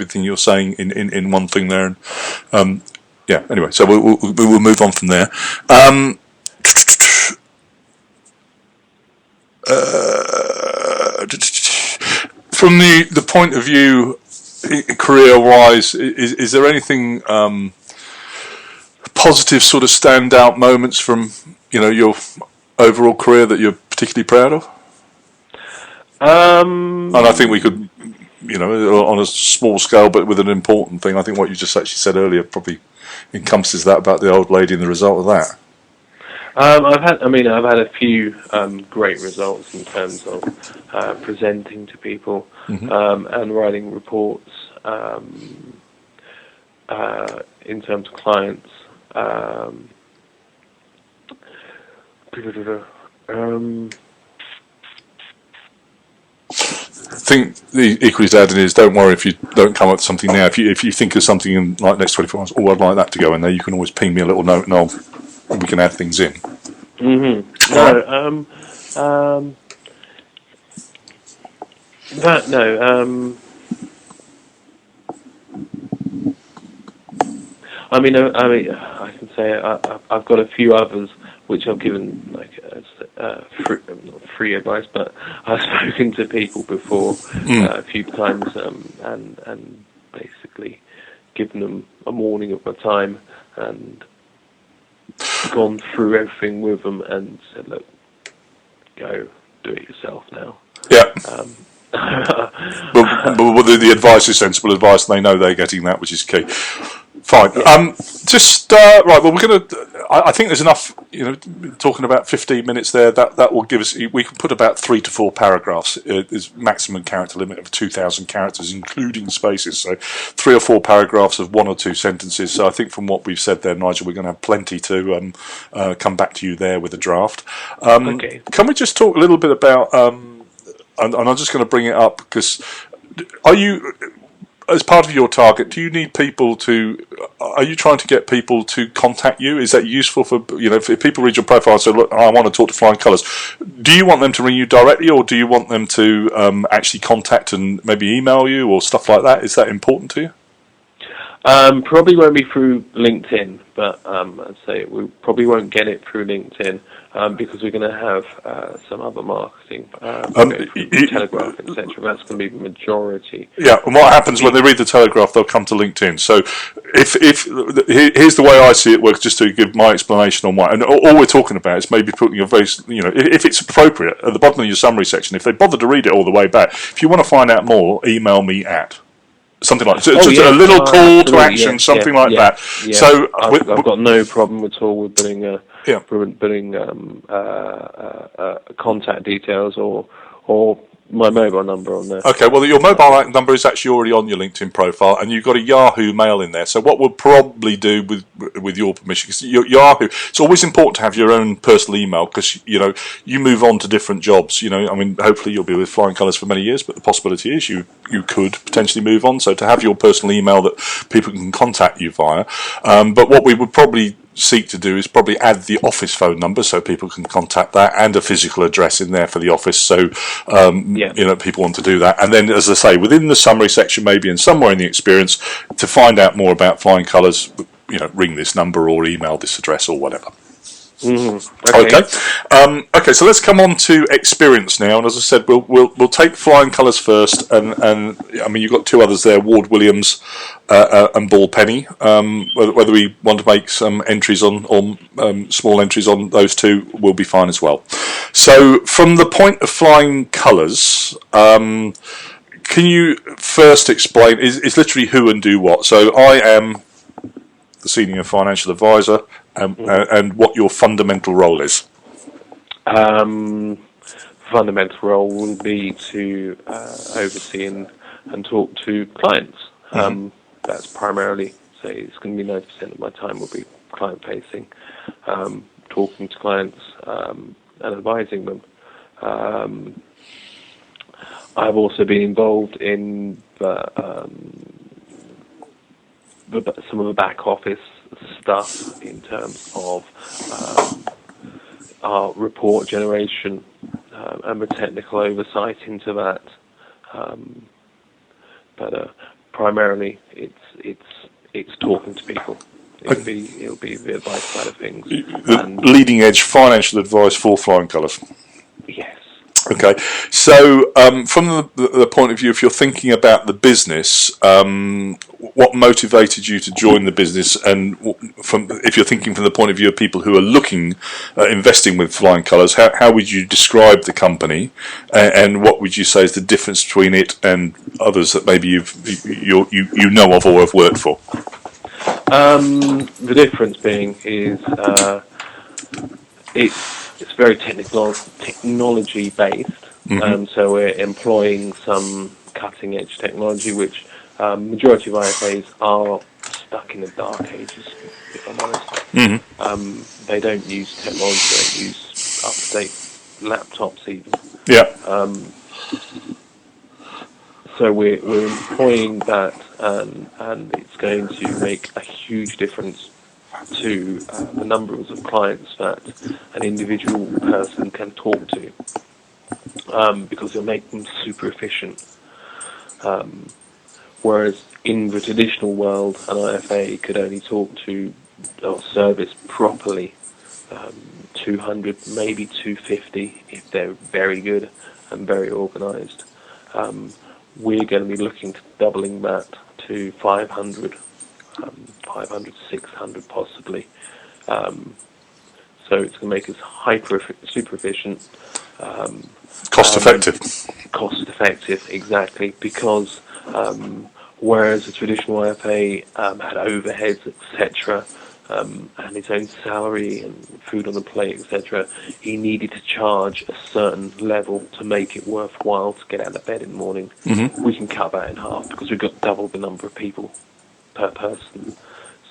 everything you're saying in one thing there. And yeah. Anyway, so we'll move on from there. From the point of view, career-wise, is there anything positive sort of standout moments from your overall career that you're particularly proud of? And I think we could, on a small scale, but with an important thing. I think what you just actually said earlier probably encompasses that about the old lady and the result of that. I've had a few great results in terms of presenting to people and writing reports in terms of clients. I think the equally as added is, don't worry if you don't come up with something now. If you think of something in like next 24 hours, I'd like that to go in there, you can always ping me a little note and we can add things in. I can say I've got a few others which I've given free advice, but I've spoken to people before a few times and basically given them a morning of my time and gone through everything with them and said, look, go do it yourself now. Yeah. But the advice is sensible advice, and they know they're getting that, which is key. Fine. Yeah. Right. Well, we're going to. I think there's enough. Talking about 15 minutes there. That will give us. We can put about 3 to 4 paragraphs. There's maximum character limit of 2,000 characters, including spaces. So 3 or 4 paragraphs of 1 or 2 sentences. So I think from what we've said there, Nigel, we're going to have plenty to come back to you there with a draft. Okay. Can we just talk a little bit about? And I'm just going to bring it up because are you? As part of your target, do you need people to? Are you trying to get people to contact you? Is that useful for if people read your profile and say, "Look, I want to talk to Flying Colours"? Do you want them to ring you directly, or do you want them to actually contact and maybe email you or stuff like that? Is that important to you? Probably won't be through LinkedIn, but I'd say we probably won't get it through LinkedIn because we're going to have some other marketing, Telegraph, etc. That's going to be the majority. Yeah, and what happens when they read the Telegraph? They'll come to LinkedIn. So, here's the way I see it works, just to give my explanation on why. And all we're talking about is maybe putting your very, if it's appropriate, at the bottom of your summary section. If they bother to read it all the way back, if you want to find out more, email me at. Something like that. A little call to action, something like that. Yeah. So I've got no problem at all with putting contact details or my mobile number on there. Okay, well, your mobile number is actually already on your LinkedIn profile, and you've got a Yahoo mail in there. So what we'll probably do with your permission, because Yahoo, it's always important to have your own personal email, because you move on to different jobs. Hopefully you'll be with Flying Colours for many years, but the possibility is you could potentially move on. So to have your personal email that people can contact you via, but what we would probably seek to do is probably add the office phone number so people can contact that, and a physical address in there for the office, so people want to do that. And then, as I say, within the summary section, maybe, and somewhere in the experience, to find out more about Flying Colours, ring this number or email this address or whatever. Okay. Okay, so let's come on to experience now, and as I said, we'll take Flying Colours first, and I mean, you've got 2 others there, Ward Williams and Ball Penny. Whether we want to make some entries on small entries on those 2 will be fine as well. So, from the point of Flying Colours, can you first explain? Is literally who and do what? So, I am the senior financial advisor, and what your fundamental role is. Fundamental role will be to oversee and talk to clients. That's primarily, say, it's going to be 90% of my time will be client facing, talking to clients and advising them. I've also been involved in some of the back office stuff in terms of our report generation and the technical oversight into that. But primarily it's talking to people. It'll be the advice side of things. The leading edge financial advice for Flying Colours. Yes. Okay, so from the point of view, if you're thinking about the business, what motivated you to join the business, and if you're thinking from the point of view of people who are looking at investing with Flying Colours, how would you describe the company, and what would you say is the difference between it and others that maybe you know of or have worked for? The difference being is it's very technology based. So we're employing some cutting edge technology, which majority of IFAs are stuck in the dark ages, if I'm honest. They don't use technology, they don't use up to date laptops even. Yeah. So we're employing that, and it's going to make a huge difference to the numbers of clients that an individual person can talk to, because it'll make them super efficient. Whereas in the traditional world, an IFA could only talk to or service properly 200, maybe 250 if they're very good and very organised. We're going to be looking to doubling that to 500, 600 possibly. So it's going to make us super efficient. Cost effective. Cost effective, exactly, because whereas a traditional IFA had overheads, etc., and his own salary and food on the plate, etc., he needed to charge a certain level to make it worthwhile to get out of bed in the morning. We can cut that in half because we've got double the number of people per person.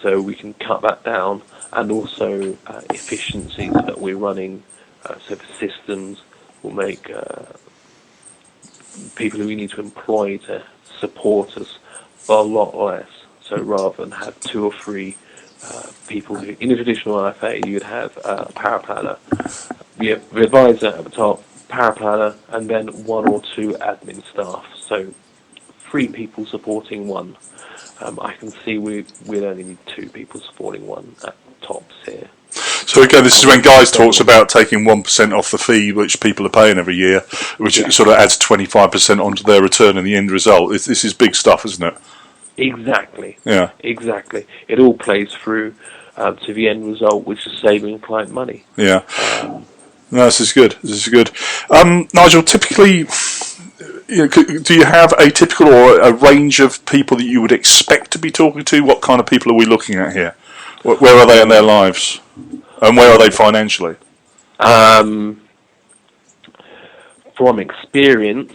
So we can cut that down, and also efficiencies that we're running. So the systems will make people who we need to employ to support us a lot less. So rather than have 2 or 3 people who, in a traditional IFA, you'd have a power planner, the advisor at the top, power planner, and then 1 or 2 admin staff. So 3 people supporting 1. I can see we'd only need 2 people supporting 1 at tops here. So again, this is when Guys talks about taking 1% off the fee which people are paying every year, which sort of adds 25% onto their return in the end result. This is big stuff, isn't it? Exactly. Yeah. Exactly. It all plays through to the end result, which is saving client money. Yeah. No, this is good. This is good. Nigel, typically, do you have a typical or a range of people that you would expect to be talking to? What kind of people are we looking at here? Where are they in their lives? And where are they financially? From experience,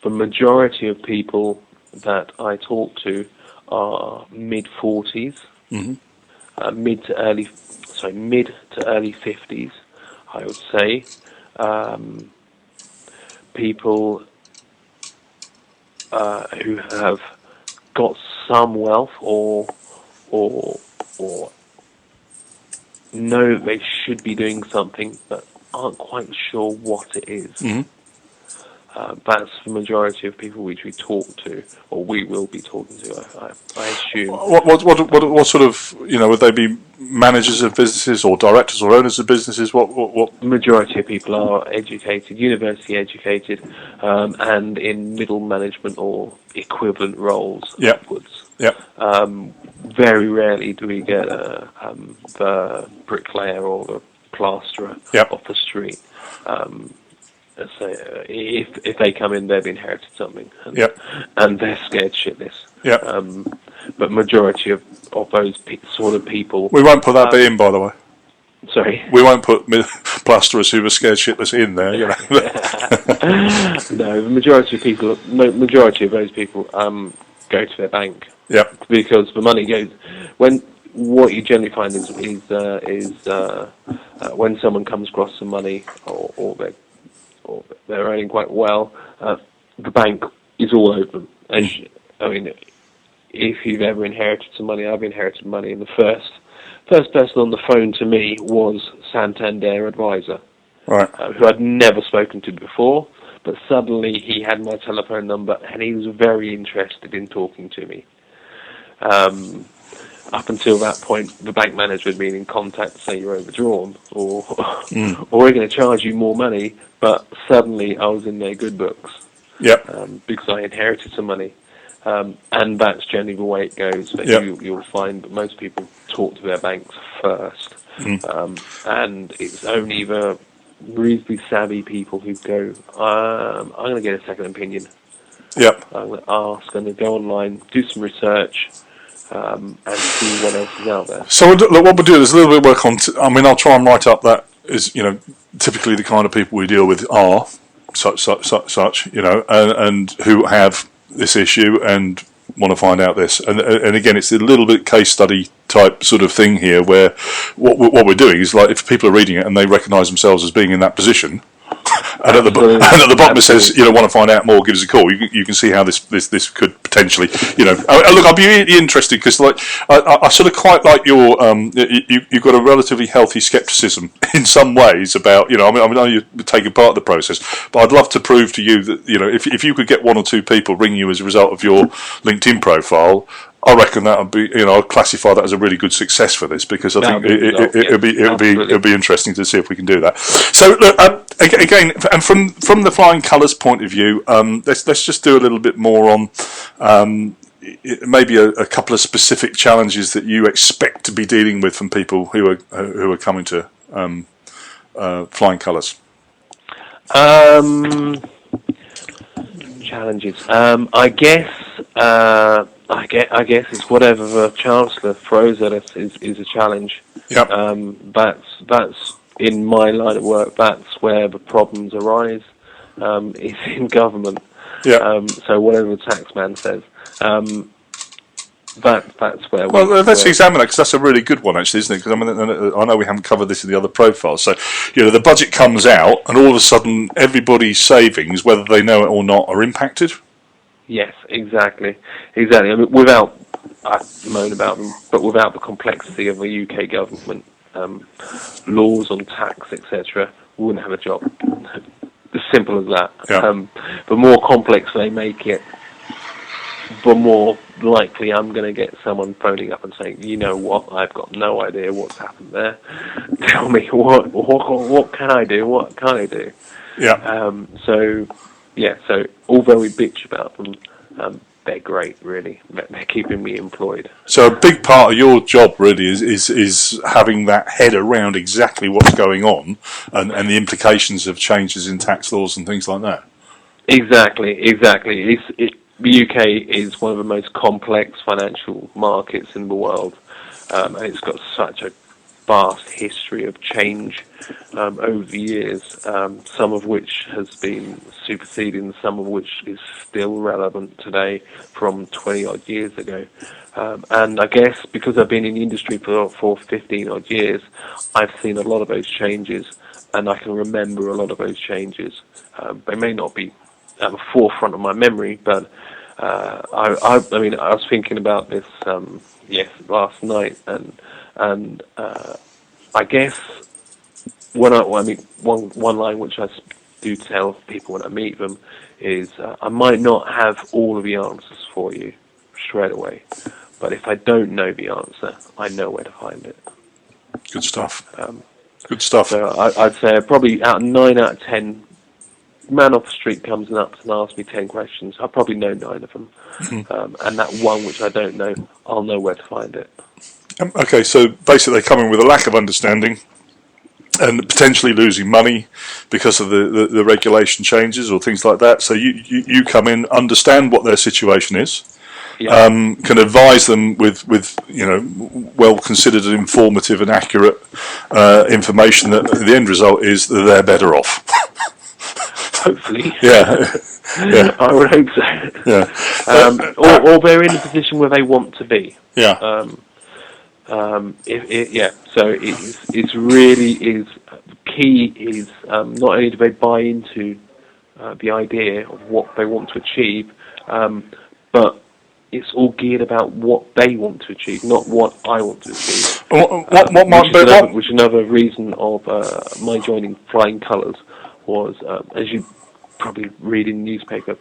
the majority of people that I talk to are mid-40s, mid to early 50s, I would say. People who have got some wealth or know that they should be doing something but aren't quite sure what it is. That's the majority of people which we talk to, or we will be talking to, I assume. What sort of, would they be managers of businesses or directors or owners of businesses? What? The majority of people are educated, university educated, and in middle management or equivalent roles upwards. Yeah. Very rarely do we get the bricklayer or the plasterer off the street. So if they come in, they've inherited something, and they're scared shitless. But majority of those sort of people... We won't put that bit in, by the way. Sorry? We won't put plasterers who were scared shitless in there, No, the majority of those people go to their bank. Because the money goes... What you generally find is when someone comes across some money or they're earning quite well, the bank is all over them. And if you've ever inherited some money, I've inherited money, and the first person on the phone to me was Santander advisor, right? Who I'd never spoken to before, but suddenly he had my telephone number and he was very interested in talking to me. Up until that point, the bank manager had been in contact to say you're overdrawn, or we're going to charge you more money. But suddenly, I was in their good books because I inherited some money, and that's generally the way it goes. That you'll find that most people talk to their banks first, and it's only the reasonably savvy people who go, I'm going to get a second opinion. I'm going to ask, I'm going to go online, do some research. And see what else is out there. So look, what we'll do is a little bit of work on. I'll try and write up that is, typically the kind of people we deal with are such, and who have this issue and want to find out this. And again, it's a little bit case study type sort of thing here, where what we're doing is like if people are reading it and they recognise themselves as being in that position. And at the bottom it says, want to find out more, give us a call. You can see how this could potentially, look, I'll be really interested because I sort of quite like your, you've got a relatively healthy scepticism in some ways about, I know you're taking part of the process, but I'd love to prove to you that, if you could get one or two people ring you as a result of your LinkedIn profile, I reckon that would be, I'd classify that as a really good success for this, because I think it'll be interesting to see if we can do that. So look, again, and from the Flying Colours point of view, let's just do a little bit more on maybe a couple of specific challenges that you expect to be dealing with from people who are coming to Flying Colours. Challenges. I guess it's whatever the Chancellor throws at us is a challenge. That's in my line of work. That's where the problems arise. It's in government. So whatever the taxman says, that's where. Well, let's examine that, because that's a really good one, actually, isn't it? Because I know we haven't covered this in the other profiles. So, the budget comes out, and all of a sudden, everybody's savings, whether they know it or not, are impacted. Yes, exactly. I mean, without, I moan about them, but without the complexity of the UK government, laws on tax, etc., we wouldn't have a job. As simple as that. The more complex they make it, the more likely I'm going to get someone phoning up and saying, you know what, I've got no idea what's happened there. Tell me, what can I do? What can I do? So although we bitch about them, they're great, really. They're keeping me employed. So a big part of your job, really, is having that head around exactly what's going on and the implications of changes in tax laws and things like that. Exactly. The UK is one of the most complex financial markets in the world, and it's got such a vast history of change over the years, some of which has been superseding, some of which is still relevant today from 20-odd years ago. And I guess because I've been in the industry for 15-odd years, I've seen a lot of those changes, and I can remember a lot of those changes. They may not be at the forefront of my memory, but I was thinking about this last night, and I guess one line which I do tell people when I meet them is I might not have all of the answers for you straight away, but if I don't know the answer, I know where to find it. Good stuff. Good stuff. So I'd say probably 9 out of 10. Man off the street comes up and asks me 10 questions. I probably know 9 of them, and that one which I don't know, I'll know where to find it. Okay, so basically they come in with a lack of understanding and potentially losing money because of the regulation changes or things like that. So you come in, understand what their situation is, can advise them with well considered and informative and accurate information that the end result is that they're better off. Hopefully. Yeah. I would hope so. Or they're in a position where they want to be. So it's really is key is not only do they buy into the idea of what they want to achieve, but it's all geared about what they want to achieve, not what I want to achieve. Which is another reason of my joining Flying Colours was, as you probably reading newspaper